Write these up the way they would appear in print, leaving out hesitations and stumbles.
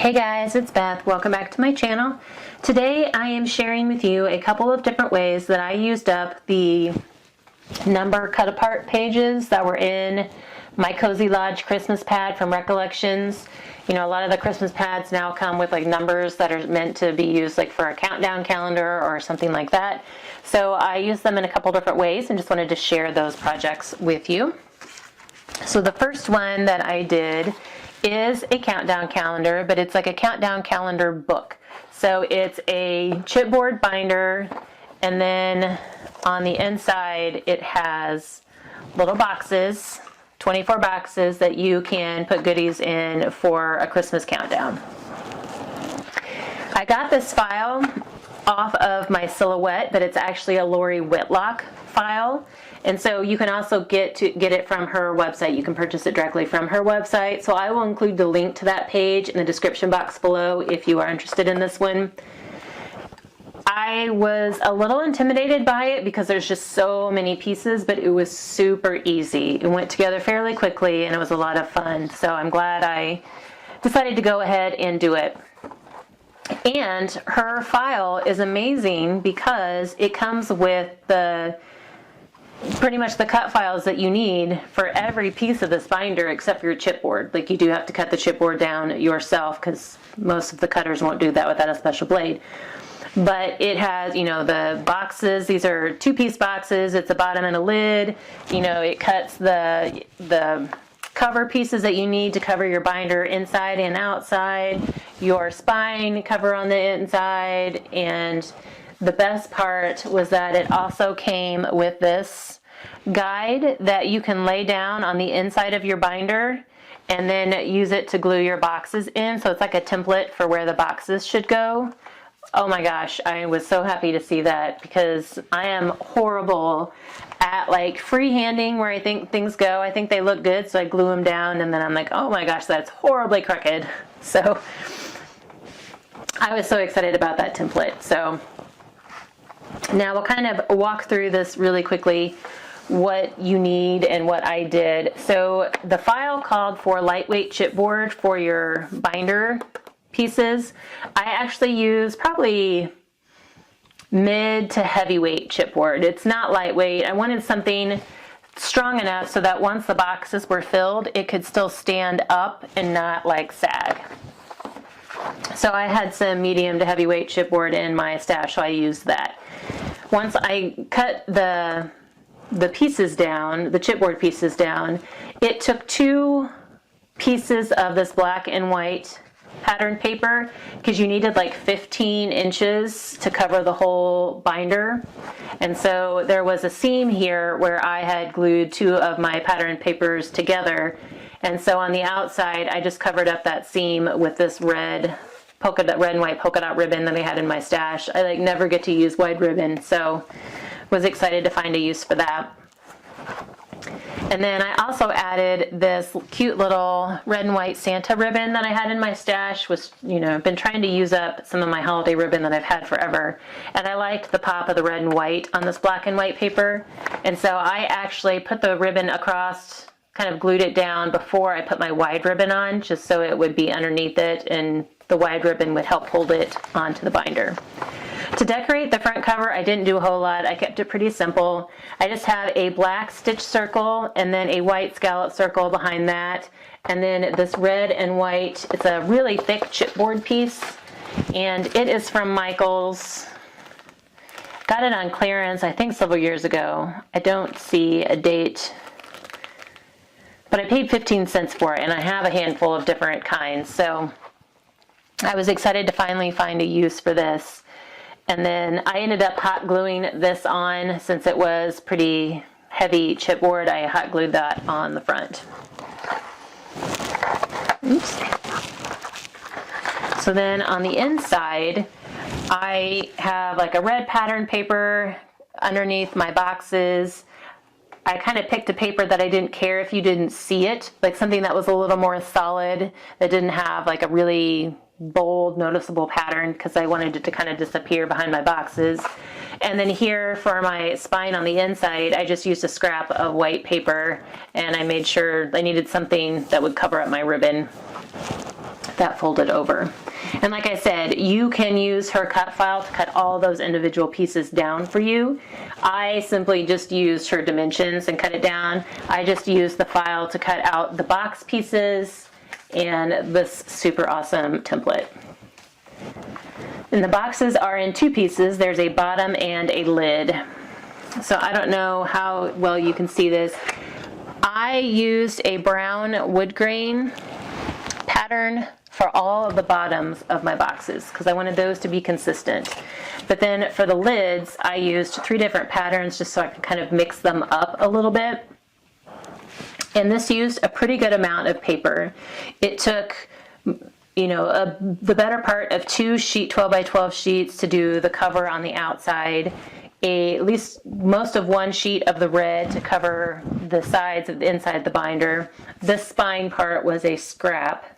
Hey guys, it's Beth. Welcome back to my channel. Today I am sharing with you a couple of different ways that I used up the number cut apart pages that were in my Cozy Lodge Christmas pad from Recollections. You know, a lot of the Christmas pads now come with like numbers that are meant to be used like for a countdown calendar or something like that. So I used them in a couple different ways and just wanted to share those projects with you. So the first one that I did is a countdown calendar, but it's like a countdown calendar book. So it's a chipboard binder, and then on the inside it has little boxes, 24 boxes that you can put goodies in for a Christmas countdown. I got this file off of my Silhouette, but it's actually a Lori Whitlock file. And so you can also get it from her website. You can purchase it directly from her website. So I will include the link to that page in the description box below if you are interested in this one. I was a little intimidated by it because there's just so many pieces, but it was super easy. It went together fairly quickly and it was a lot of fun. So I'm glad I decided to go ahead and do it. And her file is amazing because it comes with pretty much the cut files that you need for every piece of this binder except for your chipboard. Like, you do have to cut the chipboard down yourself because most of the cutters won't do that without a special blade. But it has, you know, the boxes. These are two-piece boxes. It's a bottom and a lid. You know, it cuts the cover pieces that you need to cover your binder inside and outside, your spine cover on the inside, and the best part was that it also came with this guide that you can lay down on the inside of your binder and then use it to glue your boxes in. So it's like a template for where the boxes should go. Oh my gosh, I was so happy to see that because I am horrible at like freehanding where I think things go. I think they look good, so I glue them down, and then I'm like, oh my gosh, that's horribly crooked. So I was so excited about that template. So now we'll kind of walk through this really quickly, what you need and what I did. So the file called for lightweight chipboard for your binder pieces. I actually use probably mid to heavyweight chipboard. It's not lightweight. I wanted something strong enough so that once the boxes were filled, it could still stand up and not like sag. So I had some medium to heavyweight chipboard in my stash, so I used that. Once I cut the pieces down, the chipboard pieces down, it took 2 pieces of this black and white pattern paper because you needed like 15 inches to cover the whole binder. And so there was a seam here where I had glued 2 of my pattern papers together. And so on the outside, I just covered up that seam with this red and white polka dot ribbon that I had in my stash. I like never get to use wide ribbon, so was excited to find a use for that. And then I also added this cute little red and white Santa ribbon that I had in my stash. I've been trying to use up some of my holiday ribbon that I've had forever. And I liked the pop of the red and white on this black and white paper. And so I actually put the ribbon across, kind of glued it down before I put my wide ribbon on, just so it would be underneath it and the wide ribbon would help hold it onto the binder. To decorate the front cover, I didn't do a whole lot. I kept it pretty simple. I just have a black stitch circle and then a white scallop circle behind that. And then this red and white, it's a really thick chipboard piece. And it is from Michael's. Got it on clearance, I think several years ago. I don't see a date, but I paid 15 cents for it, and I have a handful of different kinds. So I was excited to finally find a use for this. And then I ended up hot gluing this on since it was pretty heavy chipboard. I hot glued that on the front. Oops. So then on the inside, I have like a red pattern paper underneath my boxes. I kind of picked a paper that I didn't care if you didn't see it, like something that was a little more solid, that didn't have like a really bold, noticeable pattern, because I wanted it to kind of disappear behind my boxes. And then here for my spine on the inside, I just used a scrap of white paper, and I made sure I needed something that would cover up my ribbon. that folded over. And like I said, you can use her cut file to cut all those individual pieces down for you. I simply just used her dimensions and cut it down. I just used the file to cut out the box pieces and this super awesome template. And the boxes are in two pieces. There's a bottom and a lid. So I don't know how well you can see this. I used a brown wood grain pattern for all of the bottoms of my boxes because I wanted those to be consistent. But then for the lids, I used 3 different patterns just so I could kind of mix them up a little bit. And this used a pretty good amount of paper. It took, you know, the better part of 2 12 by 12 sheets to do the cover on the outside, at least most of 1 sheet of the red to cover the sides of the inside of the binder. This spine part was a scrap.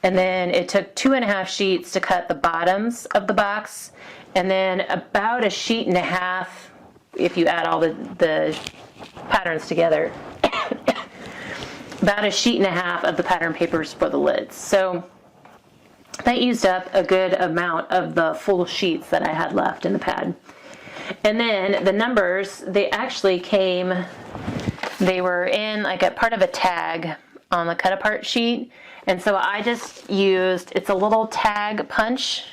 And then it took 2.5 sheets to cut the bottoms of the box, and then about 1.5 sheets, if you add all the patterns together, about 1.5 sheets of the pattern papers for the lids. So that used up a good amount of the full sheets that I had left in the pad. And then the numbers, they actually came, they were in like a part of a tag on the cut apart sheet. And so I just used, it's a little tag punch.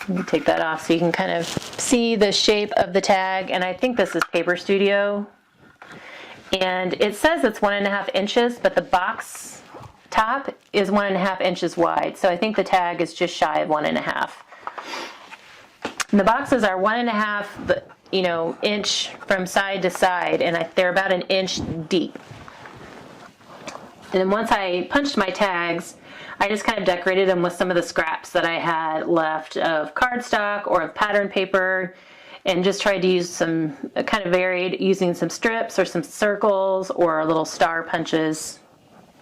Let me take that off so you can kind of see the shape of the tag. And I think this is Paper Studio. And it says it's 1.5 inches, but the box top is 1.5 inches wide. So I think the tag is just shy of 1.5. And the boxes are 1.5, you know, inch from side to side, and they're about 1 inch deep. And then once I punched my tags, I just kind of decorated them with some of the scraps that I had left of cardstock or of pattern paper, and just tried to use some kind of varied, using some strips or some circles or little star punches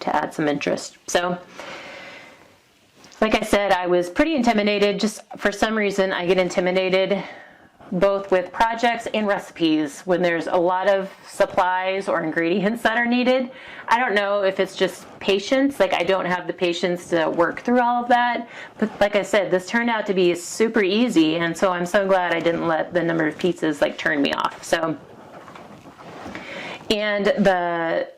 to add some interest. So, like I said, I was pretty intimidated. Just for some reason, I get intimidated both with projects and recipes when there's a lot of supplies or ingredients that are needed. I don't know if it's just patience, like I don't have the patience to work through all of that, but like I said, this turned out to be super easy, and so I'm so glad I didn't let the number of pieces like turn me off. So, and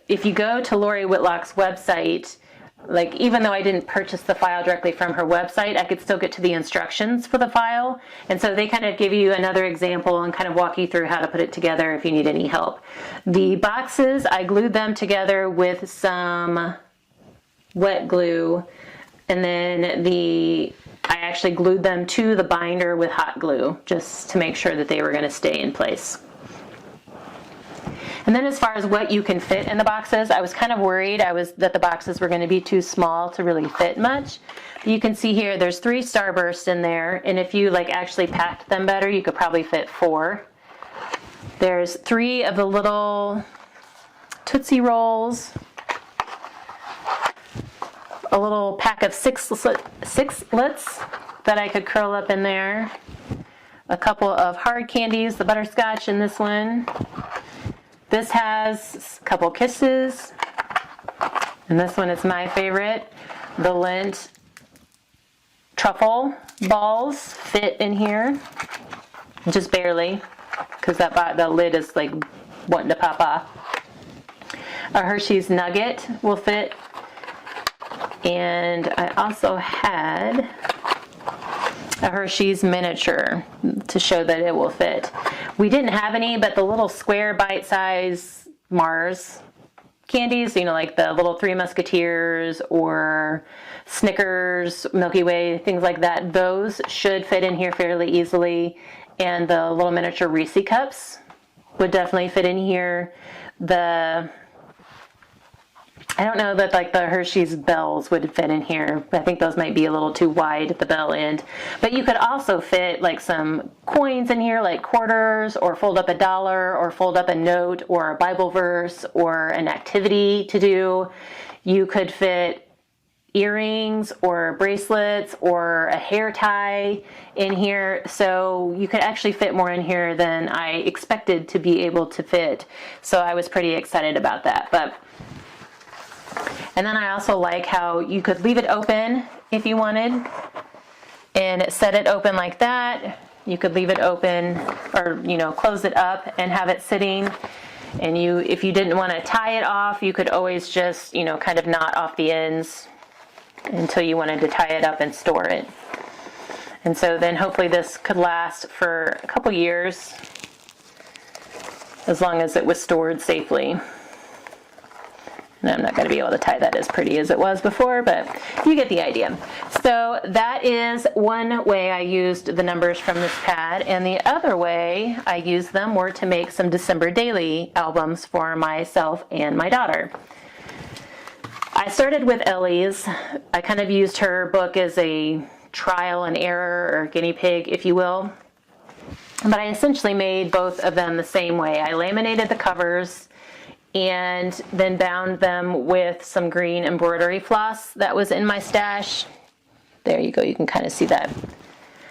if you go to Lori Whitlock's website, like even though I didn't purchase the file directly from her website, I could still get to the instructions for the file. And so they kind of give you another example and kind of walk you through how to put it together if you need any help. The boxes, I glued them together with some wet glue, and then I actually glued them to the binder with hot glue just to make sure that they were going to stay in place. And then as far as what you can fit in the boxes, I was kind of worried that the boxes were going to be too small to really fit much. But you can see here there's 3 starbursts in there, and if you like actually packed them better, you could probably fit 4. There's 3 of the little Tootsie Rolls, a little pack of 6 slits that I could curl up in there, a couple of hard candies, the butterscotch in this one. This has a couple kisses, and this one is my favorite. The Lindt truffle balls fit in here, just barely, because the lid is like wanting to pop off. A Hershey's Nugget will fit, and I also had a Hershey's miniature to show that it will fit. We didn't have any, but the little square bite-size Mars candies, you know, like the little Three Musketeers or Snickers, Milky Way, things like that, those should fit in here fairly easily. And the little miniature Reese cups would definitely fit in here. I don't know that like the Hershey's bells would fit in here. I think those might be a little too wide at the bell end. But you could also fit like some coins in here, like quarters, or fold up $1, or fold up a note, or a Bible verse, or an activity to do. You could fit earrings or bracelets or a hair tie in here. So you could actually fit more in here than I expected to be able to fit. So I was pretty excited about that. But And then I also like how you could leave it open if you wanted and set it open like that. You could leave it open or, close it up and have it sitting. And if you didn't want to tie it off, you could always just, kind of knot off the ends until you wanted to tie it up and store it. And so then hopefully this could last for a couple years, as long as it was stored safely. And I'm not going to be able to tie that as pretty as it was before, but you get the idea. So that is one way I used the numbers from this pad, and the other way I used them were to make some December daily albums for myself and my daughter. I started with Ellie's. I kind of used her book as a trial and error, or guinea pig, if you will. But I essentially made both of them the same way. I laminated the covers and then bound them with some green embroidery floss that was in my stash. There you go, you can kind of see that.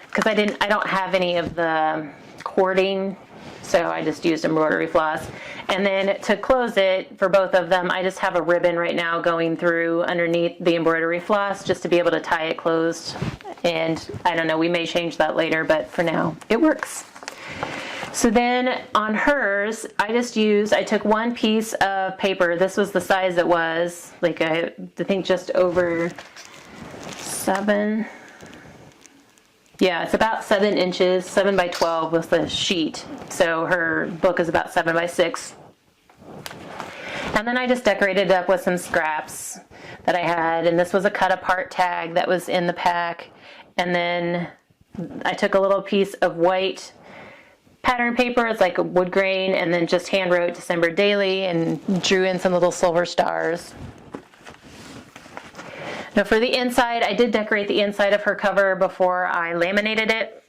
Because I don't have any of the cording, so I just used embroidery floss. And then to close it for both of them, I just have a ribbon right now going through underneath the embroidery floss just to be able to tie it closed. And I don't know, we may change that later, but for now it works. So then on hers, I took one piece of paper. This was the size it was, like I think just over 7. Yeah, it's about 7 inches, 7 by 12 was the sheet. So her book is about 7 by 6. And then I just decorated it up with some scraps that I had. And this was a cut apart tag that was in the pack. And then I took a little piece of white pattern paper, it's like a wood grain, and then just hand wrote December Daily and drew in some little silver stars. Now for the inside, I did decorate the inside of her cover before I laminated it.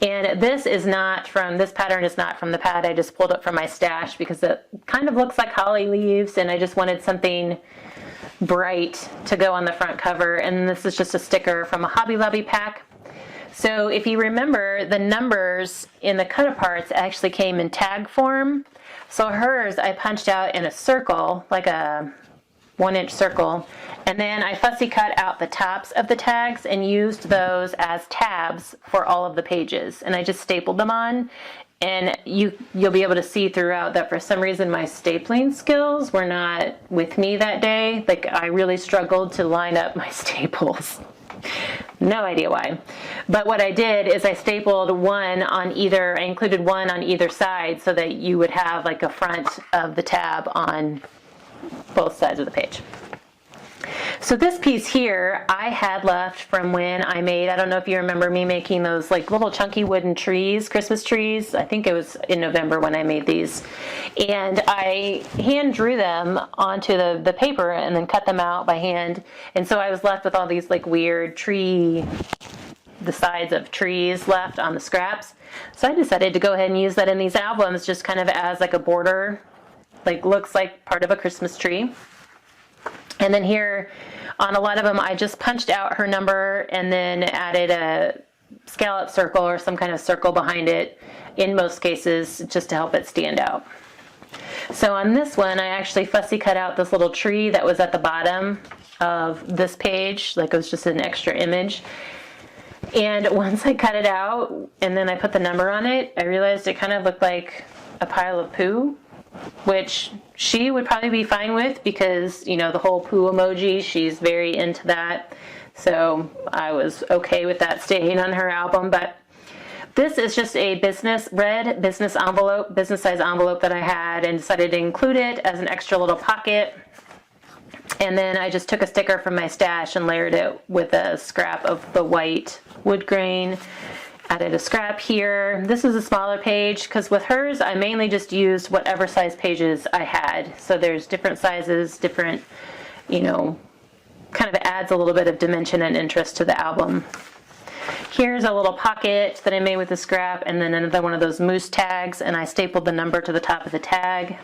And this pattern is not from the pad. I just pulled it from my stash because it kind of looks like holly leaves, and I just wanted something bright to go on the front cover. And this is just a sticker from a Hobby Lobby pack. So if you remember, the numbers in the cut-aparts actually came in tag form. So hers, I punched out in a circle, like a 1-inch circle, and then I fussy cut out the tops of the tags and used those as tabs for all of the pages. And I just stapled them on, and you'll be able to see throughout that for some reason my stapling skills were not with me that day. Like, I really struggled to line up my staples. No idea why. But what I did is I stapled I included one on either side so that you would have like a front of the tab on both sides of the page. So this piece here I had left from when I don't know if you remember me making those like little chunky wooden trees, Christmas trees. I think it was in November when I made these. And I hand drew them onto the paper and then cut them out by hand. And so I was left with all these like weird the sides of trees left on the scraps. So I decided to go ahead and use that in these albums just kind of as like a border, like looks like part of a Christmas tree. And then here, on a lot of them, I just punched out her number and then added a scallop circle or some kind of circle behind it, in most cases, just to help it stand out. So on this one, I actually fussy cut out this little tree that was at the bottom of this page, like it was just an extra image. And once I cut it out, and then I put the number on it, I realized it kind of looked like a pile of poo, which she would probably be fine with because, the whole poo emoji, she's very into that. So I was okay with that staying on her album. But this is just a red business size envelope that I had, and decided to include it as an extra little pocket. And then I just took a sticker from my stash and layered it with a scrap of the white wood grain. Added a scrap here. This is a smaller page because with hers I mainly just used whatever size pages I had. So there's different sizes, different, kind of adds a little bit of dimension and interest to the album. Here's a little pocket that I made with the scrap, and then another one of those moose tags, and I stapled the number to the top of the tag.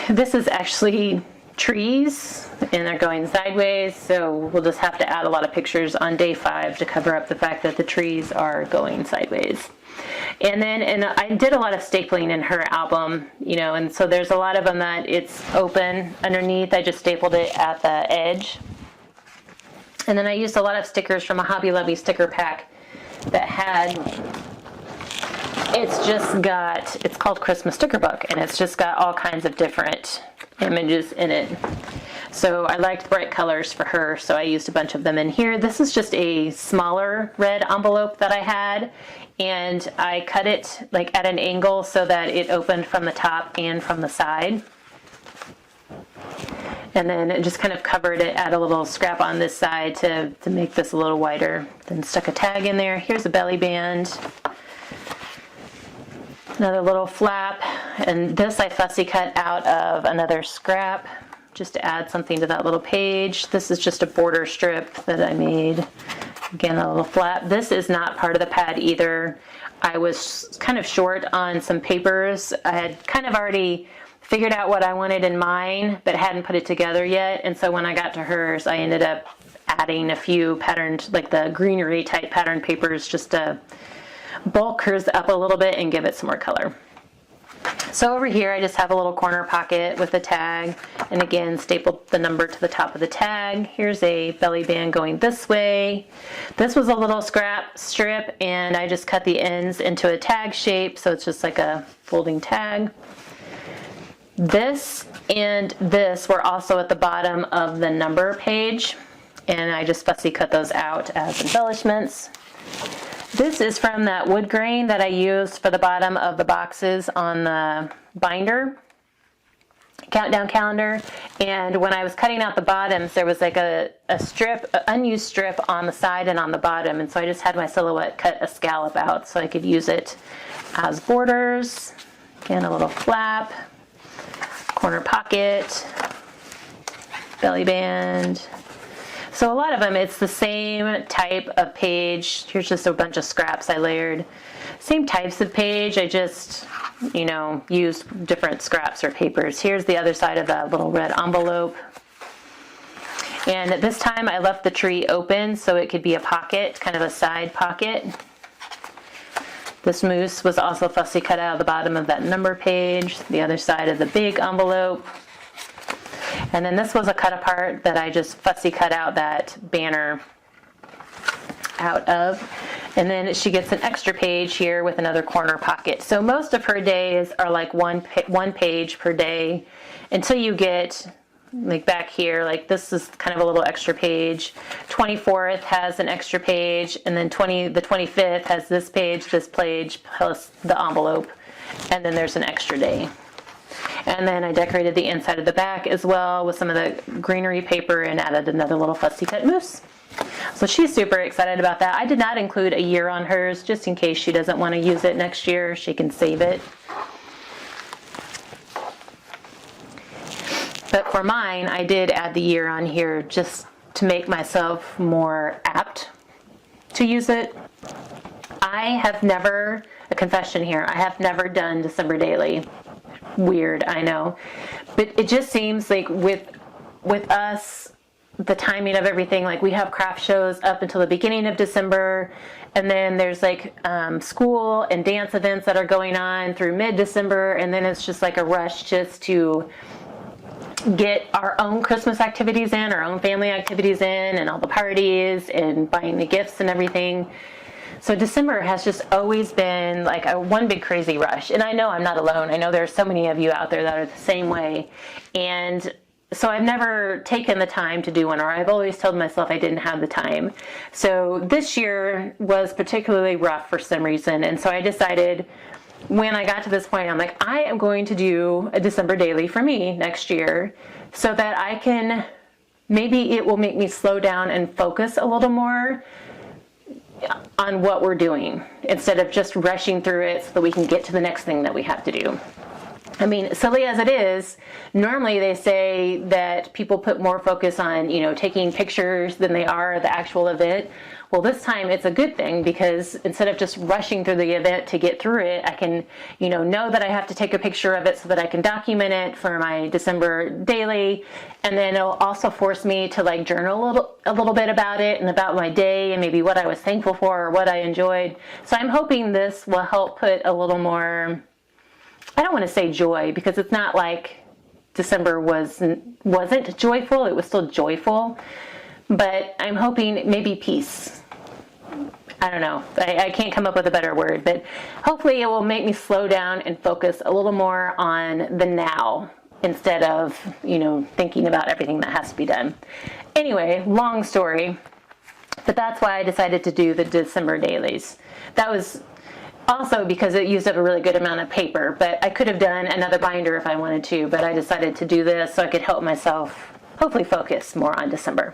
This is actually trees, and they're going sideways, so we'll just have to add a lot of pictures on day 5 to cover up the fact that the trees are going sideways. And I did a lot of stapling in her album, you know, and so there's a lot of them that it's open underneath. I just stapled it at the edge. And then I used a lot of stickers from a Hobby Lobby sticker pack that had, it's called Christmas Sticker Book, and it's just got all kinds of different images in it. So I liked bright colors for her, so I used a bunch of them in here. This is just a smaller red envelope that I had, and I cut it like at an angle so that it opened from the top and from the side. And then it just kind of covered it, add a little scrap on this side to make this a little wider. Then stuck a tag in there. Here's a belly band. Another little flap. And this I fussy cut out of another scrap just to add something to that little page. This is just a border strip that I made. Again, a little flap. This is not part of the pad either. I was kind of short on some papers. I had kind of already figured out what I wanted in mine, but hadn't put it together yet. And so when I got to hers, I ended up adding a few patterned, like the greenery type pattern papers, just to bulk hers up a little bit and give it some more color. So over here I just have a little corner pocket with a tag, and again stapled the number to the top of the tag. Here's a belly band going this way. This was a little scrap strip, and I just cut the ends into a tag shape, so it's just like a folding tag. This and this were also at the bottom of the number page, and I just fussy cut those out as embellishments. This is from that wood grain that I used for the bottom of the boxes on the binder, countdown calendar. And when I was cutting out the bottoms, there was like a strip, an unused strip on the side and on the bottom. And so I just had my silhouette cut a scallop out so I could use it as borders. Again, a little flap, corner pocket, belly band. So a lot of them, it's the same type of page. Here's just a bunch of scraps I layered. Same types of page, I just, you know, used different scraps or papers. Here's the other side of that little red envelope. And at this time I left the tree open so it could be a pocket, kind of a side pocket. This moose was also fussy cut out of the bottom of that number page, the other side of the big envelope. And then this was a cut apart that I just fussy cut out that banner out of. And then she gets an extra page here with another corner pocket. So most of her days are like one page per day until you get like back here, like this is kind of a little extra page. 24th has an extra page, and then the 25th has this page plus the envelope, and then there's an extra day. And then I decorated the inside of the back as well with some of the greenery paper and added another little fussy cut moose. So she's super excited about that. I did not include a year on hers just in case she doesn't want to use it next year. She can save it. But for mine, I did add the year on here just to make myself more apt to use it. I have never, a confession here, I have never done December Daily. Weird, I know. But it just seems like with us, the timing of everything, like we have craft shows up until the beginning of December, and then there's like school and dance events that are going on through mid-December, and then it's just like a rush just to get our own Christmas activities in, our own family activities in, and all the parties and buying the gifts and everything. So December has just always been like a one big crazy rush. And I know I'm not alone. I know there are so many of you out there that are the same way. And so I've never taken the time to do one, or I've always told myself I didn't have the time. So this year was particularly rough for some reason. And so I decided when I got to this point, I'm like, I am going to do a December Daily for me next year so that I can, maybe it will make me slow down and focus a little more on what we're doing instead of just rushing through it so that we can get to the next thing that we have to do. I mean, silly as it is, normally they say that people put more focus on, taking pictures than they are the actual event. Well, this time it's a good thing, because instead of just rushing through the event to get through it, I can, know that I have to take a picture of it so that I can document it for my December daily. And then it'll also force me to journal a little bit about it and about my day and maybe what I was thankful for or what I enjoyed. So I'm hoping this will help put a little more, I don't want to say joy, because it's not like December wasn't joyful. It was still joyful, but I'm hoping maybe peace. I don't know. I can't come up with a better word, but hopefully it will make me slow down and focus a little more on the now instead of, thinking about everything that has to be done. Anyway, long story, but that's why I decided to do the December dailies. That was also because it used up a really good amount of paper, but I could have done another binder if I wanted to, but I decided to do this so I could help myself hopefully focus more on December.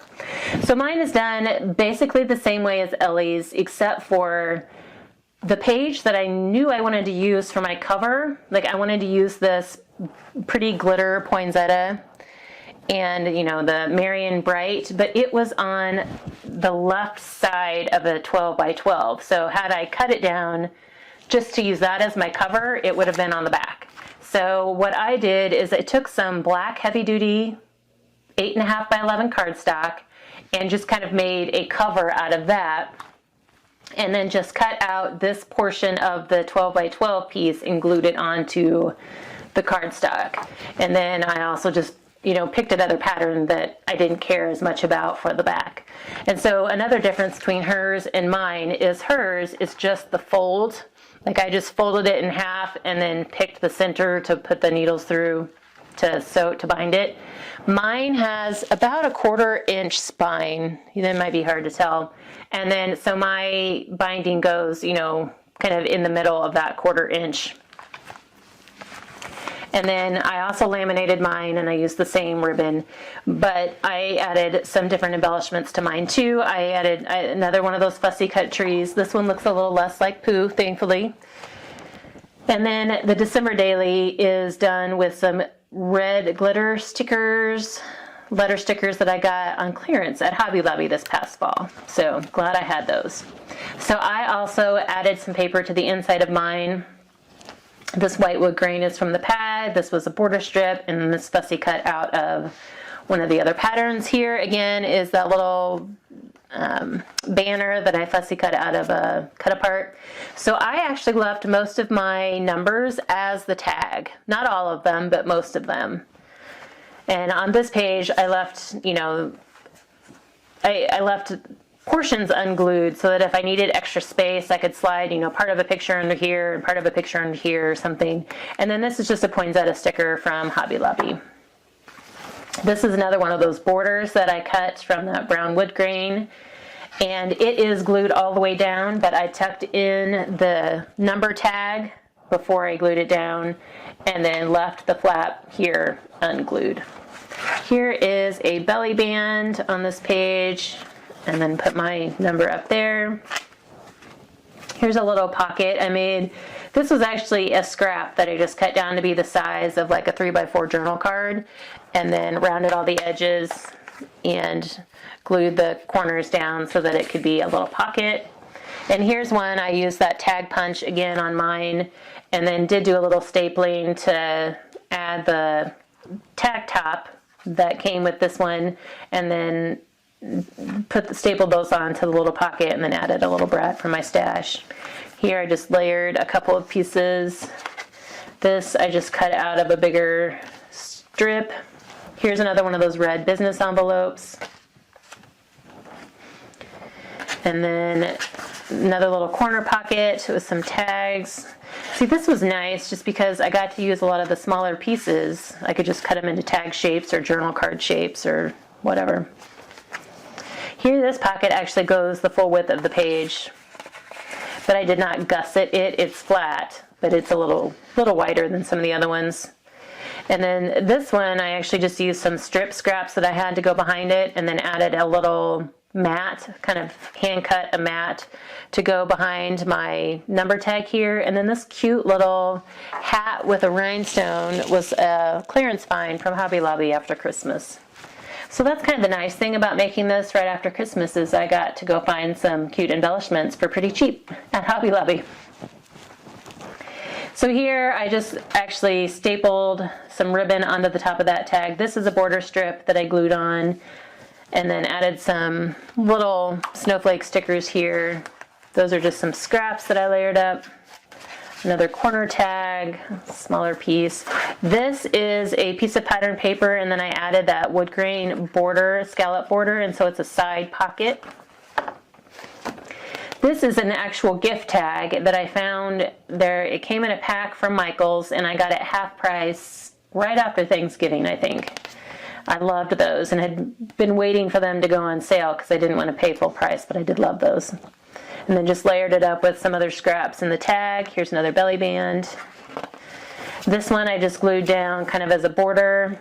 So mine is done basically the same way as Ellie's, except for the page that I knew I wanted to use for my cover. I wanted to use this pretty glitter poinsettia and the Marion Bright, but it was on the left side of a 12 by 12. So had I cut it down just to use that as my cover, it would have been on the back. So what I did is I took some black heavy duty 8.5 by 11 cardstock and just kind of made a cover out of that, and then just cut out this portion of the 12 by 12 piece and glued it onto the cardstock. And then I also just picked another pattern that I didn't care as much about for the back. And so another difference between hers and mine is hers is just the fold. I just folded it in half and then picked the center to put the needles through to bind it. Mine has about a 1/4 inch spine. That might be hard to tell. And then, so my binding goes, kind of in the middle of that 1/4 inch. And then I also laminated mine, and I used the same ribbon, but I added some different embellishments to mine too. I added another one of those fussy cut trees. This one looks a little less like poo, thankfully. And then the December daily is done with some red glitter stickers, letter stickers that I got on clearance at Hobby Lobby this past fall. So glad I had those. So I also added some paper to the inside of mine. This white wood grain is from the pad. This was a border strip, and this fussy cut out of one of the other patterns. Here again is that little banner that I fussy cut out of a cut apart. So I actually left most of my numbers as the tag. Not all of them, but most of them. And on this page, I left, I left portions unglued so that if I needed extra space, I could slide, part of a picture under here and part of a picture under here or something. And then this is just a poinsettia sticker from Hobby Lobby. This is another one of those borders that I cut from that brown wood grain. And it is glued all the way down, but I tucked in the number tag before I glued it down and then left the flap here unglued. Here is a belly band on this page, and then put my number up there. Here's a little pocket I made. This was actually a scrap that I just cut down to be the size of like a 3x4 journal card, and then rounded all the edges and glued the corners down so that it could be a little pocket. And here's one I used that tag punch again on mine, and then did do a little stapling to add the tag top that came with this one, and then stapled those onto the little pocket, and then added a little brad for my stash. Here I just layered a couple of pieces. This I just cut out of a bigger strip. Here's another one of those red business envelopes. And then another little corner pocket with some tags. See, this was nice just because I got to use a lot of the smaller pieces. I could just cut them into tag shapes or journal card shapes or whatever. Here, this pocket actually goes the full width of the page, but I did not gusset it. It's flat, but it's a little wider than some of the other ones. And then this one, I actually just used some strip scraps that I had to go behind it, and then added a little mat, kind of hand cut a mat to go behind my number tag here. And then this cute little hat with a rhinestone was a clearance find from Hobby Lobby after Christmas. So that's kind of the nice thing about making this right after Christmas is I got to go find some cute embellishments for pretty cheap at Hobby Lobby. So here I just actually stapled some ribbon onto the top of that tag. This is a border strip that I glued on, and then added some little snowflake stickers here. Those are just some scraps that I layered up. Another corner tag, smaller piece. This is a piece of pattern paper, and then I added that wood grain border, scallop border, and so it's a side pocket. This is an actual gift tag that I found there. It came in a pack from Michael's, and I got it half price right after Thanksgiving, I think. I loved those and had been waiting for them to go on sale because I didn't want to pay full price, but I did love those. And then just layered it up with some other scraps in the tag. Here's another belly band. This one I just glued down kind of as a border.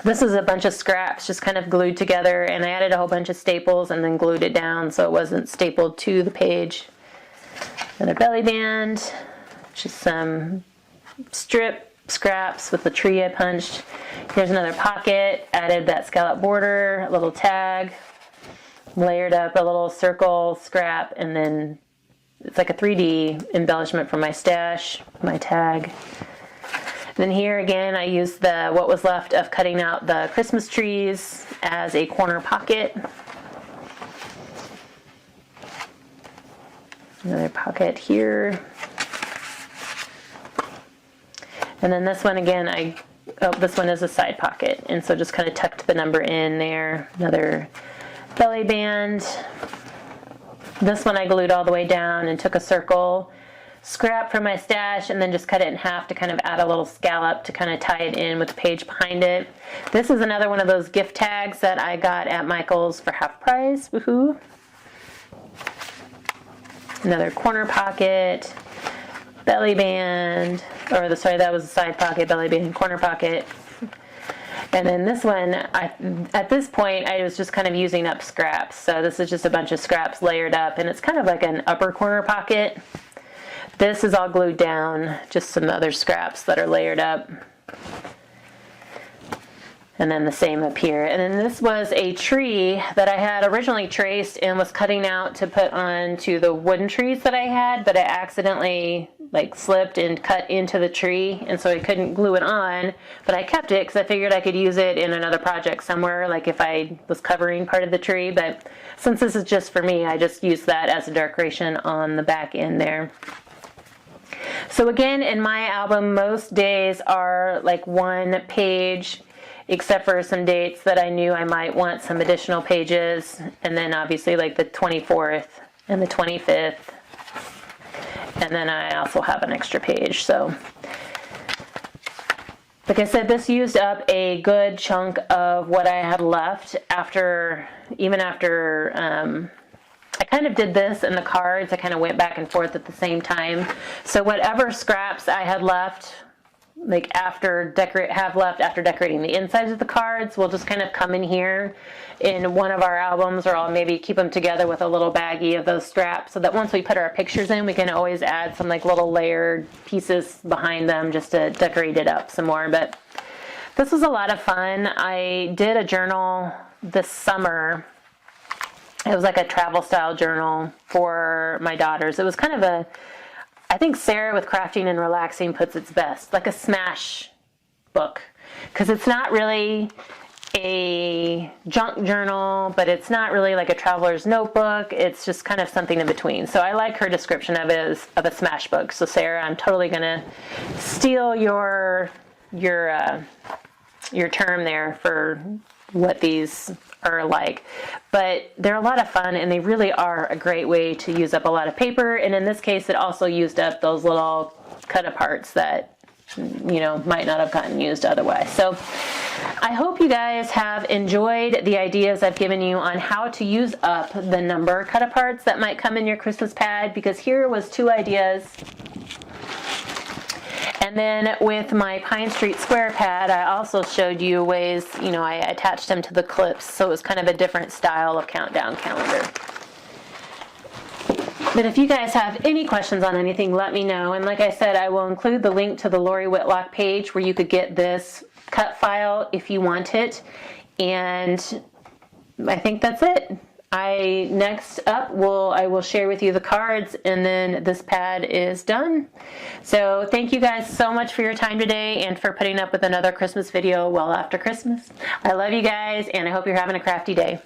This is a bunch of scraps just kind of glued together, and I added a whole bunch of staples and then glued it down so it wasn't stapled to the page. Another belly band, just some strip scraps with the tree I punched. Here's another pocket, added that scallop border, a little tag, layered up a little circle scrap, and then it's like a 3D embellishment from my stash, my tag. Then here again I used what was left of cutting out the Christmas trees as a corner pocket. Another pocket here. And then this one again, this one is a side pocket, and so just kind of tucked the number in there. Another belly band. This one I glued all the way down and took a circle scrap from my stash and then just cut it in half to kind of add a little scallop to kind of tie it in with the page behind it. This is another one of those gift tags that I got at Michael's for half price. Woohoo! Another corner pocket, belly band, that was a side pocket, belly band, corner pocket. And then this one, at this point, I was just kind of using up scraps. So this is just a bunch of scraps layered up, and it's kind of like an upper corner pocket. This is all glued down, just some other scraps that are layered up. And then the same up here. And then this was a tree that I had originally traced and was cutting out to put onto the wooden trees that I had, but I accidentally slipped and cut into the tree, and so I couldn't glue it on, but I kept it because I figured I could use it in another project somewhere, like if I was covering part of the tree. But since this is just for me, I just used that as a decoration on the back end there. So again, in my album, most days are like one page, except for some dates that I knew I might want some additional pages, and then obviously like the 24th and the 25th, and then I also have an extra page. So like I said, this used up a good chunk of what I had left even after I kind of did this in the cards. I kind of went back and forth at the same time. So whatever scraps I had left, after decorating the insides of the cards, will just kind of come in here in one of our albums, or I'll maybe keep them together with a little baggie of those scraps, so that once we put our pictures in, we can always add some little layered pieces behind them just to decorate it up some more. But this was a lot of fun. I did a journal this summer. It was like a travel style journal for my daughters. It was kind of I think Sarah with Crafting and Relaxing puts its best, like a smash book, because it's not really a junk journal, but it's not really like a traveler's notebook. It's just kind of something in between. So I like her description of it as of a smash book. So Sarah, I'm totally gonna steal your term there for what these are like. But they're a lot of fun, and they really are a great way to use up a lot of paper. And in this case, it also used up those little cut aparts that might not have gotten used otherwise. So I hope you guys have enjoyed the ideas I've given you on how to use up the number cut aparts that might come in your Christmas pad, because here was 2 ideas. And then with my Pine Street Square pad, I also showed you ways, you know, I attached them to the clips, so it was kind of a different style of countdown calendar. But if you guys have any questions on anything, let me know. And like I said, I will include the link to the Lori Whitlock page where you could get this cut file if you want it. And I think that's it. Next up, I will share with you the cards, and then this pad is done. So thank you guys so much for your time today and for putting up with another Christmas video well after Christmas. I love you guys, and I hope you're having a crafty day.